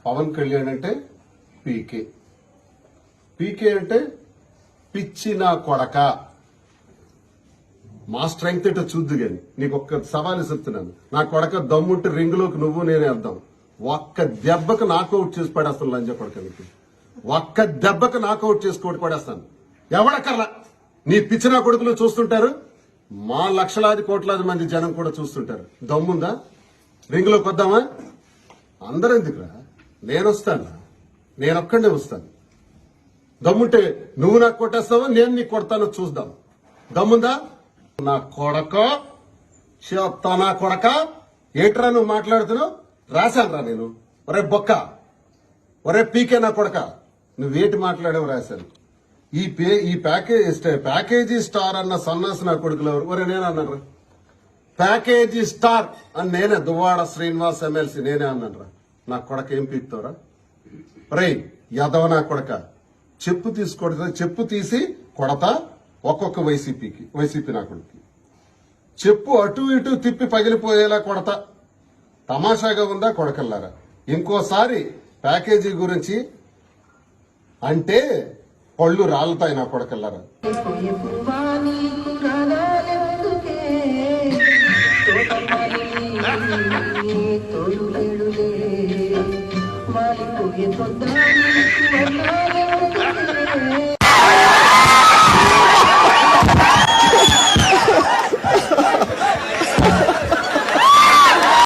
పవన్ కళ్యాణ్ అంటే పీకే. పీకే అంటే పిచ్చి నా కొడక. మా స్ట్రెంగ్త్ ఏంటో చూద్దు గాని నీకు ఒక్క సవాలు చెప్తున్నాను. నా కొడక దమ్ముంటే రింగులోకి నువ్వు నేనే వేద్దాం. ఒక్క దెబ్బకు నాకౌట్ చేసి పడేస్తాను. లంజ కొడకనికి ఒక్క దెబ్బకు నాకౌట్ చేసి పడేస్తాను. ఎవడకర్లా నీ పిచ్చి నా కొడుకులు చూస్తుంటారు. మా లక్షలాది కోట్లాది మంది జనం కూడా చూస్తుంటారు. దమ్ముందా? రింగులోకి వద్దామా? అందరూ ఎందుకురా? నేనొస్తాను. నేనొక్కడే వస్తాను. దమ్ముంటే నువ్వు నాకు కొట్టేస్తావా, నేను నీకు కొడతానో చూద్దాం. దమ్ముందా? నా కొడక చెప్తా. నా కొడక ఏట్రా నువ్వు మాట్లాడుతున్నావు? రాశాను రా నేను. ఒరే బొక్క, ఒరే పీకే నా కొడక, నువ్వేటి మాట్లాడావు రాశాను. ఈ ప్యాకేజీ స్టార్ అన్న సన్నాసి నా కొడుకులు ఎవరు? ఒరే నేను అన్నాను రా. ప్యాకేజీ స్టార్ అని నేనే, దువ్వాడ శ్రీనివాస్ ఎమ్మెల్సీ నేనే అన్నాను రా. నా కొడక ఏం పీక్తావురా? రే యదవ నా కొడక, చెప్పు తీసుకోవడం, చెప్పు తీసి కొడతా ఒక్కొక్క వైసీపీ నా కొడుకు. చెప్పు అటు ఇటు తిప్పి పగిలిపోయేలా కొడతా. తమాషాగా ఉందా కొడకల్లారా? ఇంకోసారి ప్యాకేజీ గురించి అంటే పళ్ళు రాలుతాయి నా కొడకల్లారా. మాలిపోయే